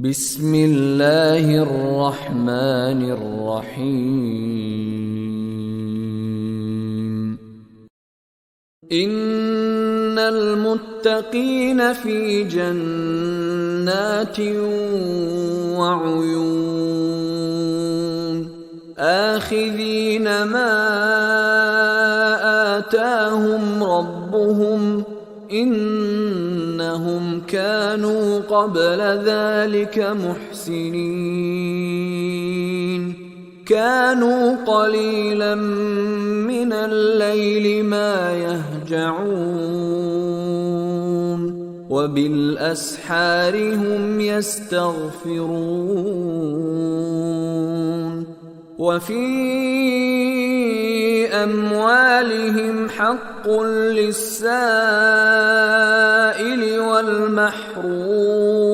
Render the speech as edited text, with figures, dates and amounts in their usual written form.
بسم الله الرحمن الرحيم. إن المتقين في جنات وعيون آخذين ما آتاهم ربهم إنهم كانوا قبل ذلك محسنين. كانوا قليلا من الليل ما يهجعون وبالأسحار هم يستغفرون. وفي أموالهم حق للسائل والمحروم